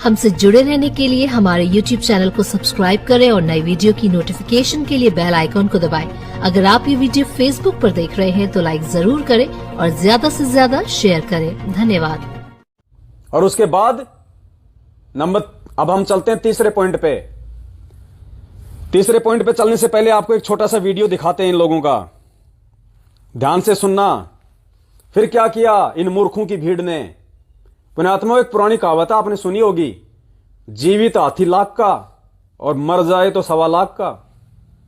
हमसे जुड़े रहने के लिए हमारे YouTube चैनल को सब्सक्राइब करें और नई वीडियो की नोटिफिकेशन के लिए बेल आइकॉन को दबाएं। अगर आप ये वीडियो Facebook पर देख रहे हैं तो लाइक जरूर करें और ज्यादा से ज्यादा शेयर करें। धन्यवाद। और उसके बाद अब हम चलते हैं तीसरे पॉइंट पे। तीसरे पॉइंट पे चलने से पहले आपको एक छोटा सा वीडियो दिखाते हैं इन लोगों का, ध्यान से सुनना। फिर क्या किया इन मूर्खों की भीड़ ने। पुण्यात्मा, एक पुरानी कहावत आपने सुनी होगी, जीवित हाथी लाख का और मर जाए तो 1.25 लाख का।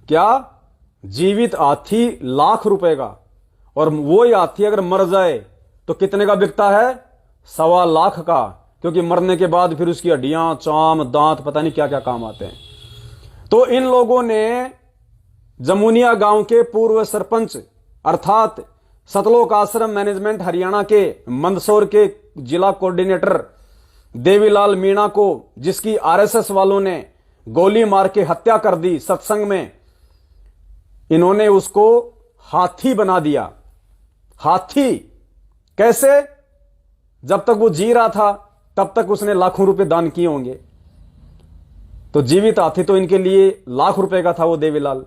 क्या? जीवित हाथी ₹1,00,000 का और वो हाथी अगर मर जाए तो कितने का बिकता है? 1.25 लाख का, क्योंकि मरने के बाद फिर उसकी हड्डियां, चाम, दांत, पता नहीं क्या क्या काम आते हैं। तो इन लोगों ने जमुनिया गांव के पूर्व सरपंच अर्थात सतलोक आश्रम मैनेजमेंट हरियाणा के मंदसौर के जिला कोऑर्डिनेटर देवीलाल मीणा को, जिसकी आरएसएस वालों ने गोली मार के हत्या कर दी सत्संग में, इन्होंने उसको हाथी बना दिया। हाथी कैसे? जब तक वो जी रहा था तब तक उसने लाखों रुपए दान किए होंगे। तो जीवित हाथी तो इनके लिए ₹1,00,000 का था वो देवीलाल।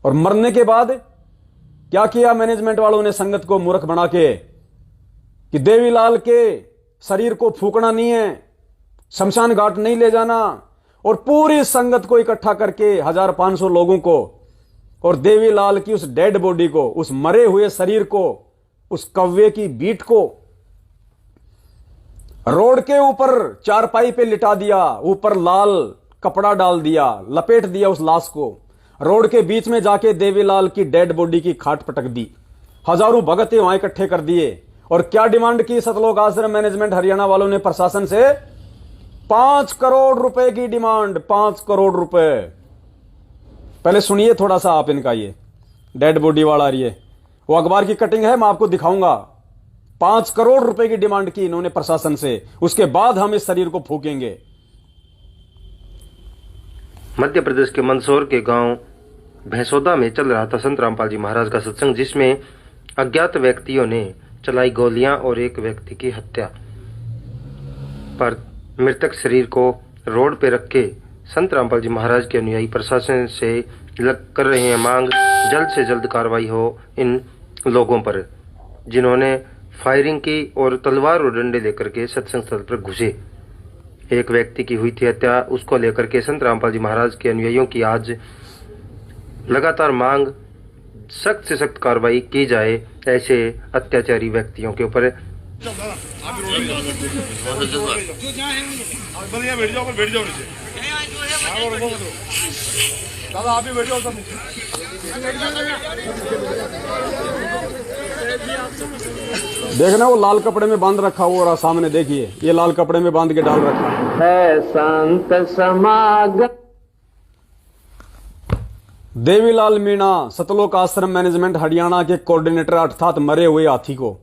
और मरने के बाद क्या किया मैनेजमेंट वालों ने संगत को मूर्ख बना के कि देवीलाल के शरीर को फूकना नहीं है, शमशान घाट नहीं ले जाना, और पूरी संगत को इकट्ठा करके 1500 लोगों को और देवीलाल की उस डेड बॉडी को, उस मरे हुए शरीर को, उस कव्वे की बीट को रोड के ऊपर चारपाई पे लिटा दिया, ऊपर लाल कपड़ा डाल दिया, लपेट दिया उस लाश को। रोड के बीच में जाके देवीलाल की डेड बॉडी की खाट पटक दी। हजारों भगत वहां इकट्ठे कर दिए। और क्या डिमांड की सतलोक आश्रम मैनेजमेंट हरियाणा वालों ने प्रशासन से? 5 करोड़ रुपए की डिमांड। 5 करोड़ रुपए। पहले सुनिए थोड़ा सा आप इनका, ये डेड बॉडी वाला ये वो अखबार की कटिंग है, मैं आपको दिखाऊंगा। 5 करोड़ रुपए की डिमांड की इन्होंने प्रशासन से, उसके बाद हम इस शरीर को फूकेंगे। मध्य प्रदेश के मंदसौर के गांव भैंसोदा में चल रहा था संत रामपाल जी महाराज का सत्संग, जिसमें अज्ञात व्यक्तियों ने चलाई गोलियां और एक व्यक्ति की हत्या पर मृतक शरीर को रोड पे रख के संत रामपाल जी महाराज के अनुयायी प्रशासन से कर रहे हैं मांग, जल्द से जल्द कार्रवाई हो इन लोगों पर, जिन्होंने फायरिंग की और तलवार और डंडे लेकर के सत्संग स्थल पर घुसे। एक व्यक्ति की हुई थी हत्या, उसको लेकर के संत रामपाल जी महाराज के अनुयायियों की आज लगातार मांग, सख्त से सख्त कार्रवाई की जाए ऐसे अत्याचारी व्यक्तियों के ऊपर। देखना वो लाल कपड़े में बांध रखा हुआ, और सामने देखिए ये लाल कपड़े में बांध के डाल रखा है। संत समागम। देवीलाल मीणा सतलोक आश्रम मैनेजमेंट हरियाणा के कोऑर्डिनेटर अर्थात मरे हुए हाथी को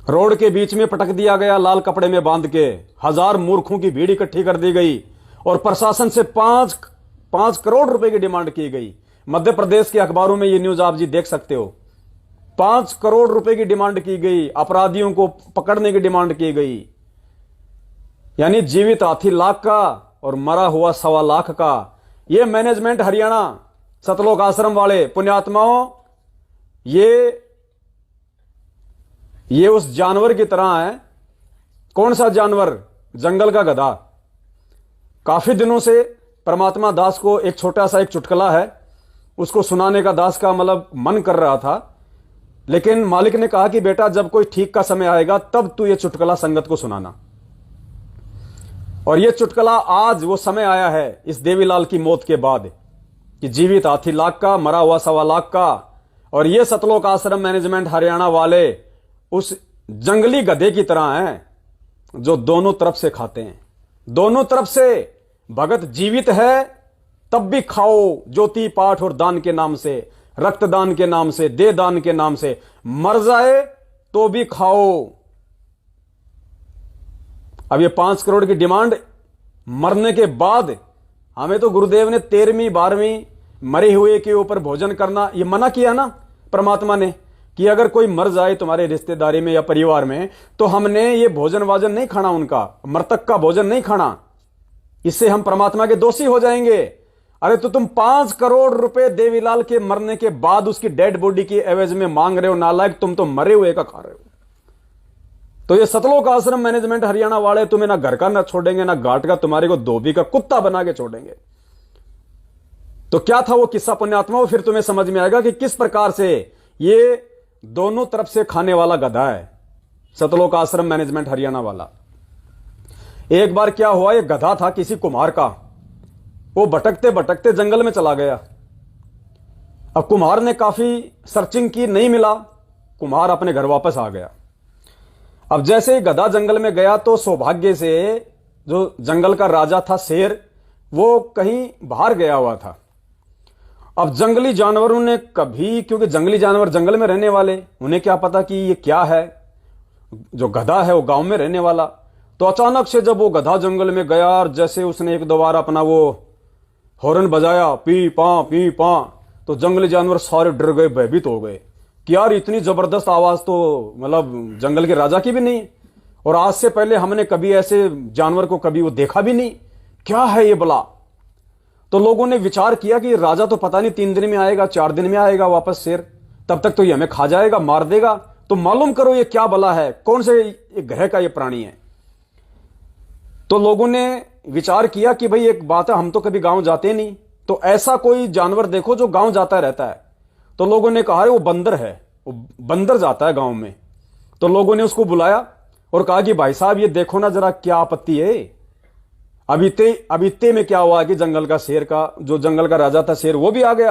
रोड के बीच में पटक दिया गया, लाल कपड़े में बांध के। 1000 मूर्खों की भीड़ इकट्ठी कर दी गई और प्रशासन से 5 करोड़ रुपए की डिमांड की गई। मध्य प्रदेश के अखबारों में ये न्यूज आप जी देख सकते हो। 5 करोड़ रुपए की डिमांड की गई, अपराधियों को पकड़ने की डिमांड की गई। यानी जीवित हाथी ₹1,00,000 का और मरा हुआ 1.25 लाख का। ये मैनेजमेंट हरियाणा सतलोक आश्रम वाले पुण्यात्माओं, ये उस जानवर की तरह है। कौन सा जानवर? जंगल का गधा। काफी दिनों से परमात्मा दास को एक छोटा सा एक चुटकुला है, उसको सुनाने का दास का मतलब मन कर रहा था, लेकिन मालिक ने कहा कि बेटा जब कोई ठीक का समय आएगा तब तू ये चुटकुला संगत को सुनाना। और ये चुटकुला आज वो समय आया है इस देवीलाल की मौत के बाद कि जीवित हाथी ₹1,00,000 का, मरा हुआ 1.25 लाख का। और ये सतलोक आश्रम मैनेजमेंट हरियाणा वाले उस जंगली गधे की तरह हैं जो दोनों तरफ से खाते हैं। दोनों तरफ से भगत जीवित है तब भी खाओ, ज्योति पाठ और दान के नाम से, रक्तदान के नाम से, दे दान के नाम से। मर जाए तो भी खाओ। अब ये 5 करोड़ की डिमांड मरने के बाद, हमें तो गुरुदेव ने 13वीं 12वीं मरे हुए के ऊपर भोजन करना ये मना किया ना परमात्मा ने। कि अगर कोई मर जाए तुम्हारे रिश्तेदारी में या परिवार में, तो हमने ये भोजन वाजन नहीं खाना, उनका मृतक का भोजन नहीं खाना, इससे हम परमात्मा के दोषी हो जाएंगे। अरे तो तुम 5 करोड़ रुपए देवीलाल के मरने के बाद उसकी डेड बॉडी की एवज में मांग रहे हो, नालायक, तुम तो मरे हुए का खा रहे हो। तो ये सतलोक आश्रम मैनेजमेंट हरियाणा वाले तुम्हें ना घर का ना छोड़ेंगे ना घाट का, तुम्हारे को धोबी का कुत्ता बना के छोड़ेंगे। तो क्या था वो किस्सा पुण्यात्मा, फिर तुम्हें समझ में आएगा कि किस प्रकार से ये दोनों तरफ से खाने वाला गधा है सतलोक आश्रम मैनेजमेंट हरियाणा वाला। एक बार क्या हुआ, एक गधा था किसी कुम्हार का, वो भटकते भटकते जंगल में चला गया। अब कुम्हार ने काफी सर्चिंग की, नहीं मिला, कुम्हार अपने घर वापस आ गया। अब जैसे ही गधा जंगल में गया तो सौभाग्य से जो जंगल का राजा था शेर, वो कहीं बाहर गया हुआ था। अब जंगली जानवरों ने कभी, क्योंकि जंगली जानवर जंगल में रहने वाले, उन्हें क्या पता कि ये क्या है, जो गधा है वो गांव में रहने वाला। तो अचानक से जब वो गधा जंगल में गया और जैसे उसने एक दो बार अपना वो हॉर्न बजाया, पी पा, तो जंगली जानवर सारे डर गए, भयभीत हो गए कि यार इतनी जबरदस्त आवाज तो मतलब जंगल के राजा की भी नहीं, और आज से पहले हमने कभी ऐसे जानवर को कभी वो देखा भी नहीं, क्या है ये बला। तो लोगों ने विचार किया कि राजा तो पता नहीं 3 दिन में आएगा, 4 दिन में आएगा वापस शेर, तब तक तो ये हमें खा जाएगा, मार देगा, तो मालूम करो ये क्या बला है, कौन से ग्रह का ये प्राणी है। तो लोगों ने विचार किया कि भाई एक बात है, हम तो कभी गांव जाते नहीं, तो ऐसा कोई जानवर देखो जो गांव जाता रहता है। तो लोगों ने कहा वो बंदर है, वो बंदर जाता है गांव में। तो लोगों ने उसको बुलाया और कहा कि भाई साहब ये देखो ना जरा क्या आपत्ति है, अब इतने में क्या हुआ कि जंगल का शेर का, जो जंगल का राजा था शेर, वो भी आ गया।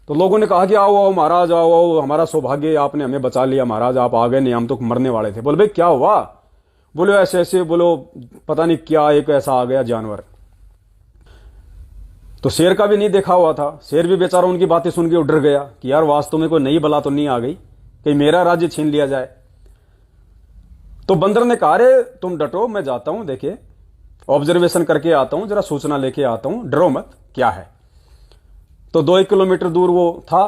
तो लोगों ने कहा कि आओ आओ महाराज, आओ, हमारा सौभाग्य, आपने हमें बचा लिया महाराज, आप आ गए, नहीं हम तो मरने वाले थे। बोले भाई क्या हुआ, बोलो ऐसे ऐसे, बोलो पता नहीं क्या एक ऐसा आ गया जानवर। तो शेर का भी नहीं देखा हुआ था, शेर भी बेचारा उनकी बातें सुन के डर गया कि यार वास्तव में कोई नई बला तो नहीं आ गई, कहीं मेरा राज्य छीन लिया जाए। तो बंदर ने कहा रे तुम डटो, मैं जाता हूं, देखिए ऑब्जर्वेशन करके आता हूं, जरा सूचना लेके आता हूं, डरो मत, क्या है। तो 2-1 किलोमीटर दूर वो था,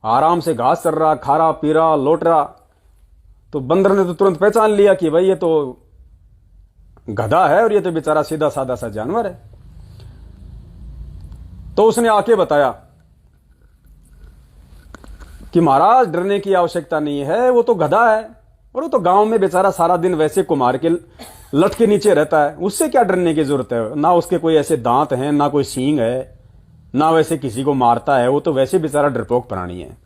आराम से घास चर रहा, खा रहा, पी रहा, लौट रहा। तो बंदर ने तो तुरंत पहचान लिया कि भाई ये तो गधा है और ये तो बेचारा सीधा साधा सा जानवर है। तो उसने आके बताया कि महाराज डरने की आवश्यकता नहीं है, वो तो गधा है और वो तो गांव में बेचारा सारा दिन वैसे कुम्हार के लट के नीचे रहता है, उससे क्या डरने की जरूरत है, ना उसके कोई ऐसे दांत हैं, ना कोई सींग है, ना वैसे किसी को मारता है, वो तो वैसे बेचारा डरपोक प्राणी है।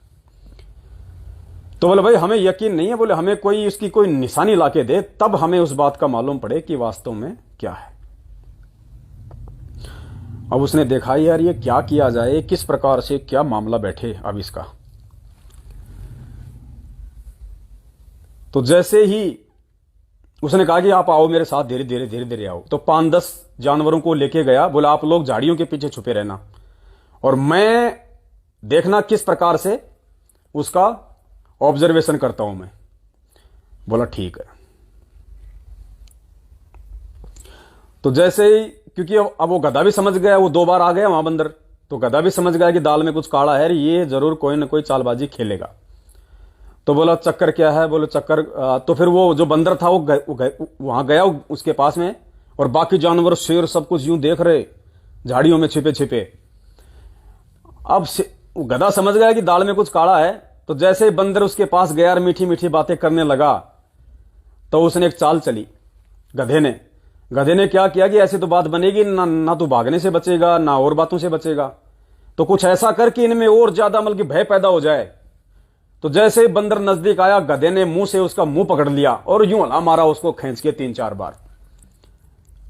तो बोले भाई हमें यकीन नहीं है, बोले हमें कोई उसकी कोई निशानी लाके दे, तब हमें उस बात का मालूम पड़े कि वास्तव में क्या है। अब उसने देखा यार ये क्या किया जाए, किस प्रकार से क्या मामला बैठे अब इसका। तो जैसे ही उसने कहा कि आप आओ मेरे साथ, धीरे धीरे धीरे धीरे आओ। तो 5-10 जानवरों को लेके गया, बोला आप लोग झाड़ियों के पीछे छुपे रहना और मैं देखना किस प्रकार से उसका ऑब्जर्वेशन करता हूं मैं। बोला ठीक है। तो जैसे ही, क्योंकि अब वो गधा भी समझ गया, वो 2 बार आ गया वहां बंदर, तो गधा भी समझ गया कि दाल में कुछ काला है, ये जरूर कोई ना कोई चालबाजी खेलेगा। तो बोला चक्कर क्या है, बोले चक्कर, तो फिर वो जो बंदर था वो वहां गया उसके पास में, और बाकी जानवर शेर सब कुछ यूं देख रहे झाड़ियों में छिपे छिपे। अब गधा समझ गया कि दाल में कुछ काला है, तो जैसे ही बंदर उसके पास गया और मीठी मीठी बातें करने लगा, तो उसने एक चाल चली गधे ने क्या किया कि ऐसी तो बात बनेगी ना तू भागने से बचेगा ना और बातों से बचेगा, तो कुछ ऐसा कर कि इनमें और ज्यादा मतलब भय पैदा हो जाए। तो जैसे ही बंदर नजदीक आया, गधे ने मुंह से उसका मुंह पकड़ लिया और यूं हला मारा उसको खींच के 3-4 बार,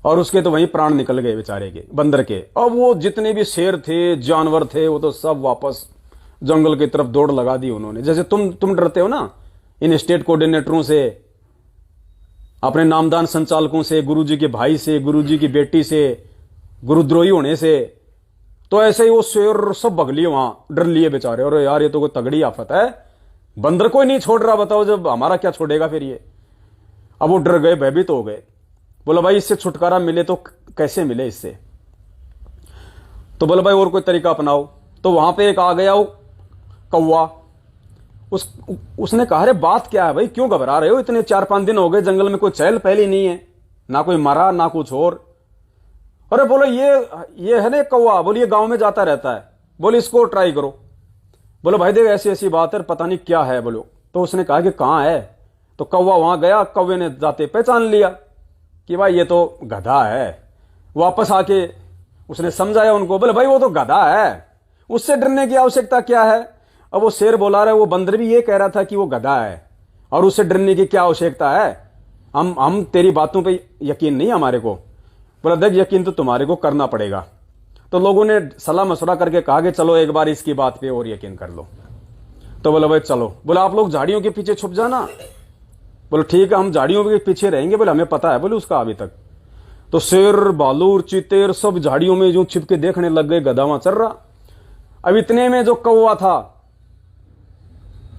और उसके तो वहीं प्राण निकल गए बेचारे के, बंदर के। अब वो जितने भी शेर थे, जानवर थे, वो तो सब वापस जंगल की तरफ दौड़ लगा दी उन्होंने। जैसे तुम डरते हो ना इन स्टेट कोऑर्डिनेटरों से, अपने नामदान संचालकों से, गुरुजी के भाई से, गुरुजी की बेटी से, गुरुद्रोही होने से, तो ऐसे ही वो शेर सब भग लिए वहां, डर लिए बेचारे। और यार ये तो कोई तगड़ी आफत है, बंदर को ही नहीं छोड़ रहा, बताओ जब हमारा क्या छोड़ेगा फिर ये। अब वो डर गए, भयभीत हो गए। बोला भाई इससे छुटकारा मिले तो कैसे मिले इससे। तो बोला भाई और कोई तरीका अपनाओ। तो वहां पे एक आ गया वो कौवा, उसने कहा अरे बात क्या है भाई, क्यों घबरा रहे हो, इतने 4-5 दिन हो गए, जंगल में कोई चहल पहल ही नहीं है, ना कोई मरा ना कुछ और। अरे बोलो ये है ना कौवा, बोलिए गांव में जाता रहता है, बोले इसको ट्राई करो। बोलो भाई देख ऐसी ऐसी बात है, पता नहीं क्या है। बोलो तो उसने कहा कि कहां है, तो कौवा वहां गया, कौवे ने जाते पहचान लिया कि भाई ये तो गधा है। वापस आके उसने समझाया उनको, बोले भाई वो तो गधा है, उससे डरने की आवश्यकता क्या है। अब वो शेर बोला रहा है, वो बंदर भी ये कह रहा था कि वो गधा है और उससे डरने की क्या आवश्यकता है, हम तेरी बातों पे यकीन नहीं हमारे को। बोला देख यकीन तो तुम्हारे को करना पड़ेगा। तो लोगों ने सलाह मशवरा करके कहा कि चलो एक बार इसकी बात पे और यकीन कर लो। तो बोला भाई चलो, बोला आप लोग झाड़ियों के पीछे छुप जाना। बोले ठीक है हम झाड़ियों के पीछे रहेंगे, बोले हमें पता है बोले उसका अभी तक। तो शेर भालू चीतेर सब झाड़ियों में जो छिप के देखने लग गए, गधा वहां चल रहा। अब इतने में जो कौवा था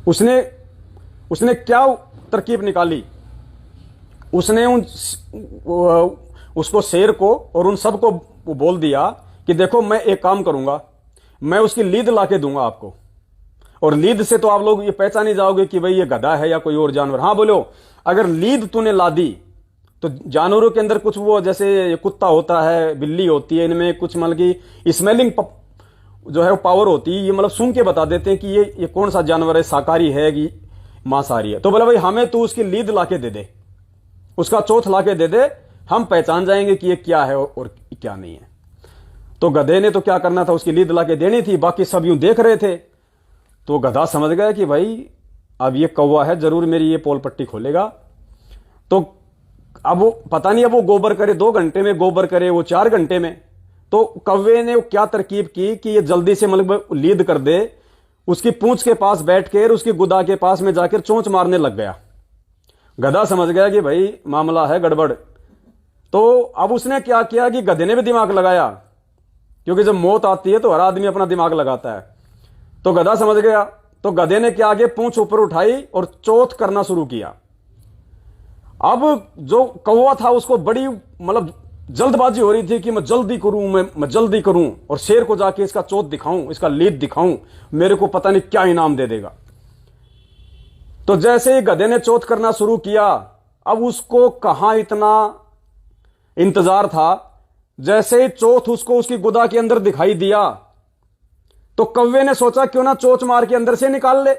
उसने क्या तरकीब निकाली, उसने उसको शेर को और उन सबको बोल दिया कि देखो मैं एक काम करूंगा, मैं उसकी लीद लाके दूंगा आपको, और लीद से तो आप लोग ये पहचान ही जाओगे कि भाई ये गधा है या कोई और जानवर। हाँ बोलो अगर लीद तूने ला दी तो जानवरों के अंदर कुछ वो जैसे कुत्ता होता है, बिल्ली होती है, इनमें कुछ मतलब की स्मेलिंग जो है वो पावर होती है, ये मतलब सुन के बता देते हैं कि ये कौन सा जानवर है, शाकाहारी है कि मांसाहारी है। तो बोला भाई हमें तू उसकी लीद लाके दे दे, उसका चोथ लाके दे दे, हम पहचान जाएंगे कि ये क्या है और क्या नहीं है। तो गधे ने तो क्या करना था, उसकी लीद लाके देनी थी, बाकी सब यूं देख रहे थे। तो गधा समझ गया कि भाई अब ये कौवा है, जरूर मेरी ये पोल पट्टी खोलेगा। तो अब वो पता नहीं, अब वो गोबर करे 2 घंटे में, गोबर करे वो 4 घंटे में। तो कौवे ने क्या तरकीब की कि ये जल्दी से मतलब लीद कर दे, उसकी पूंछ के पास बैठ कर उसकी गुदा के पास में जाकर चोंच मारने लग गया। गधा समझ गया कि भाई मामला है गड़बड़। तो अब उसने क्या किया कि गधे ने भी दिमाग लगाया, क्योंकि जब मौत आती है तो हर आदमी अपना दिमाग लगाता है। तो गधा समझ गया, तो गधे ने क्या आगे पूंछ ऊपर उठाई और चोथ करना शुरू किया। अब जो कौवा था उसको बड़ी मतलब जल्दबाजी हो रही थी कि मैं जल्दी करूं, मैं जल्दी करूं और शेर को जाके इसका चोथ दिखाऊं, इसका लीद दिखाऊं, मेरे को पता नहीं क्या इनाम दे देगा। तो जैसे ही गधे ने चोथ करना शुरू किया, अब उसको कहां इतना इंतजार था, जैसे ही चोथ उसको उसकी गुदा के अंदर दिखाई दिया तो कौवे ने सोचा क्यों ना चोंच मार के अंदर से निकाल ले।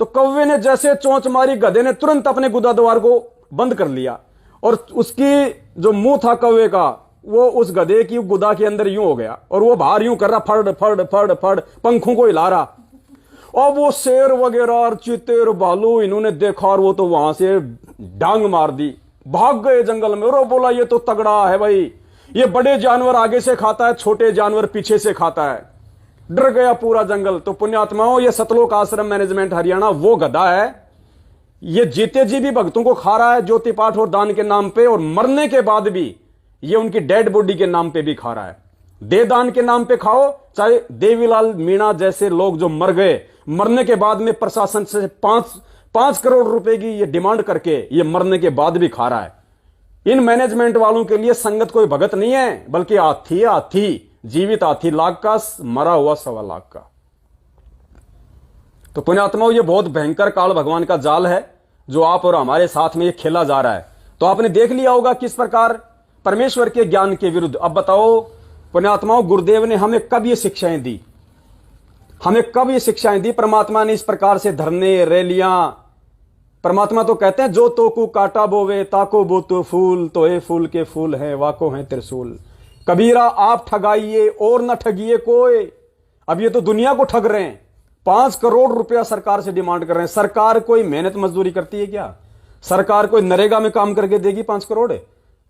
तो कौवे ने जैसे चोंच मारी, गधे ने तुरंत अपने गुदा द्वार को बंद कर लिया और उसकी जो मुंह था कौवे का वो उस गधे की गुदा के अंदर यूं हो गया और वो बाहर यूं कर रहा, फड़ फड़ फड़ फड़ पंखों को हिला रहा। और वो शेर वगैरह और चीते और भालू इन्होंने देखा और वो तो वहां से डांग मार दी, भाग गए जंगल में। और बोला ये तो तगड़ा है भाई, ये बड़े जानवर आगे से खाता है, छोटे जानवर पीछे से खाता है। डर गया पूरा जंगल। तो पुण्यात्माओं, ये सतलोक आश्रम मैनेजमेंट हरियाणा वो गधा है, ये जीते जी भी भक्तों को खा रहा है ज्योति पाठ और दान के नाम पे, और मरने के बाद भी ये उनकी डेड बॉडी के नाम पे भी खा रहा है। दे दान के नाम पे खाओ, चाहे देवीलाल मीणा जैसे लोग जो मर गए, मरने के बाद में प्रशासन से 5 करोड़ रुपए की ये डिमांड करके ये मरने के बाद भी खा रहा है। इन मैनेजमेंट वालों के लिए संगत कोई भगत नहीं है, बल्कि हाथी है, हाथी, जीवित हाथी, लाख का, मरा हुआ 1.25 लाख का। तो पुण्यात्माओं, ये बहुत भयंकर काल भगवान का जाल है जो आप और हमारे साथ में ये खेला जा रहा है। तो आपने देख लिया होगा किस प्रकार परमेश्वर के ज्ञान के विरुद्ध। अब बताओ पुण्यात्माओं, गुरुदेव ने हमें कब ये शिक्षाएं दी, हमें कब ये शिक्षाएं दी? परमात्मा ने इस प्रकार से धरने, रैलियां, परमात्मा तो कहते हैं जो तो को काटा बोवे ताको बो तो फूल, तो ये फूल के फूल है वाको है त्रिशूल। कबीरा आप ठगाइए और न ठगिए कोई। अब ये तो दुनिया को ठग रहे हैं, 5 करोड़ रुपया सरकार से डिमांड कर रहे हैं। सरकार कोई मेहनत मजदूरी करती है क्या? सरकार कोई नरेगा में काम करके देगी 5 करोड़?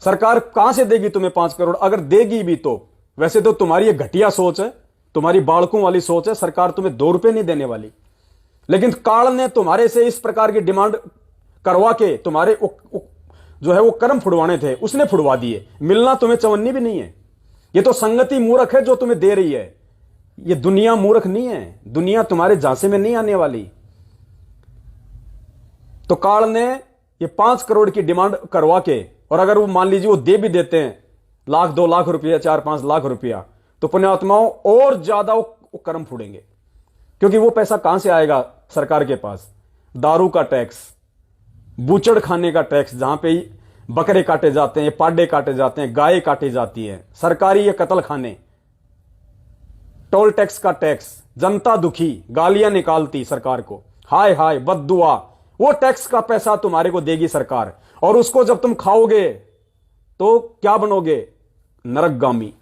सरकार कहां से देगी तुम्हें 5 करोड़? अगर देगी भी तो वैसे तो तुम्हारी ये घटिया सोच है, तुम्हारी बालकों वाली सोच है। सरकार तुम्हें 2 रुपए नहीं देने वाली, लेकिन काल ने तुम्हारे से इस प्रकार की डिमांड करवा के तुम्हारे जो है वो कर्म फुड़वाने थे, उसने फुड़वा दिए। मिलना तुम्हें चवन्नी भी नहीं है। ये तो संगति मूर्ख है जो तुम्हें दे रही है, ये दुनिया मूर्ख नहीं है। दुनिया तुम्हारे झांसे में नहीं आने वाली। तो काल ने ये 5 करोड़ की डिमांड करवा के, और अगर वो मान लीजिए वो दे भी देते हैं 1 लाख 2 लाख रुपया, 4-5 लाख रुपया, तो पुण्यात्माओं और ज्यादा वो कर्म फूडेंगे, क्योंकि वो पैसा कहां से आएगा? सरकार के पास। दारू का टैक्स, बूचड़ खाने का टैक्स, जहां पे बकरे काटे जाते हैं, पाडे काटे जाते हैं, गाय काटी जाती है, सरकारी ये कत्ल खाने। टोल टैक्स का टैक्स, जनता दुखी, गालियां निकालती सरकार को, हाय हाय बद्दुआ। वो टैक्स का पैसा तुम्हारे को देगी सरकार, और उसको जब तुम खाओगे तो क्या बनोगे? नरकगामी।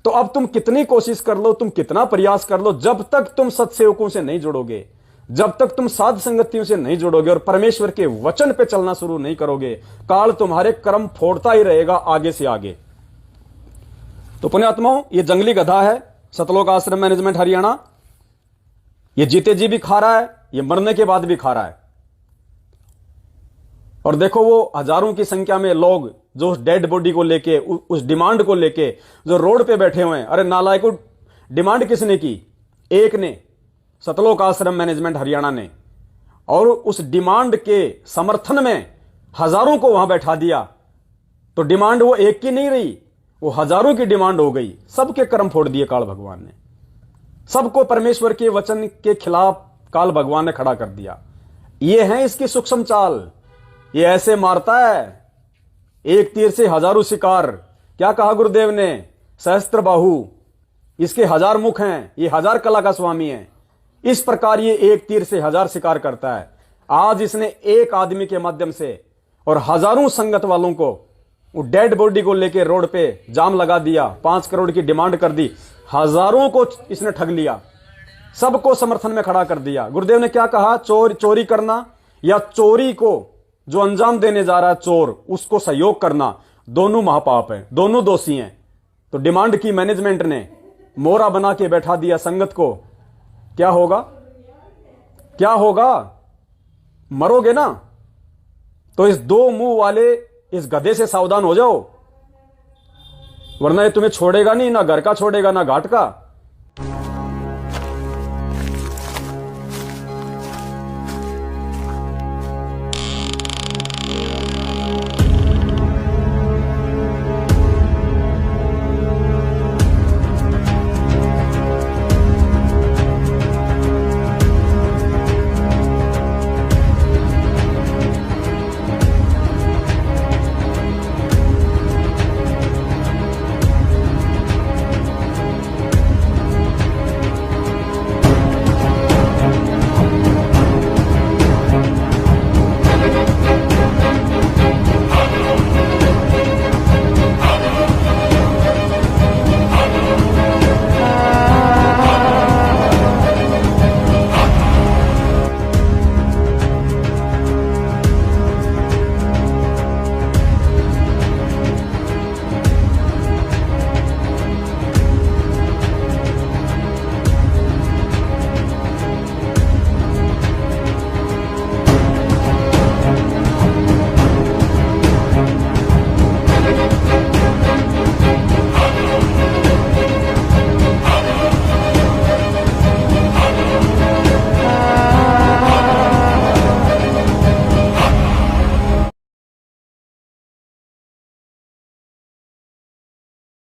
तो अब तुम कितनी कोशिश कर लो, तुम कितना प्रयास कर लो, जब तक तुम सत्सेवकों से नहीं जुड़ोगे, जब तक तुम साध संगतियों से नहीं जुड़ोगे और परमेश्वर के वचन पे चलना शुरू नहीं करोगे, काल तुम्हारे कर्म फोड़ता ही रहेगा आगे से आगे। तो पुण्यात्माओं, ये जंगली गधा है सतलोक आश्रम मैनेजमेंट हरियाणा। ये जीते जी भी खा रहा है, ये मरने के बाद भी खा रहा है। और देखो वो हजारों की संख्या में लोग जो डेड बॉडी को लेके, उस डिमांड को लेके जो रोड पे बैठे हुए हैं। अरे नालायकों, डिमांड किसने की? एक ने, सतलोक आश्रम मैनेजमेंट हरियाणा ने। और उस डिमांड के समर्थन में हजारों को वहां बैठा दिया। तो डिमांड वो एक की नहीं रही, वो हजारों की डिमांड हो गई। सबके कर्म फोड़ दिए काल भगवान ने, सबको परमेश्वर के वचन के खिलाफ काल भगवान ने खड़ा कर दिया। ये है इसकी सूक्ष्म चाल। ये ऐसे मारता है, एक तीर से हजारों शिकार। क्या कहा गुरुदेव ने? सहस्त्र बाहु, इसके हजार मुख हैं, ये हजार कला का स्वामी है। इस प्रकार ये एक तीर से हजार शिकार करता है। आज इसने एक आदमी के माध्यम से और हजारों संगत वालों को, वो डेड बॉडी को लेकर रोड पे जाम लगा दिया, 5 करोड़ की डिमांड कर दी, हजारों को इसने ठग लिया, सबको समर्थन में खड़ा कर दिया। गुरुदेव ने क्या कहा? चोरी करना या चोरी को जो अंजाम देने जा रहा है चोर, उसको सहयोग करना, दोनों महापाप हैं, दोनों दोषी हैं। तो डिमांड की मैनेजमेंट ने मोरा बना के बैठा दिया संगत को। क्या होगा? क्या होगा? मरोगे ना। तो इस दो मुंह वाले इस गधे से सावधान हो जाओ, वरना ये तुम्हें छोड़ेगा नहीं, ना घर का छोड़ेगा ना घाट का।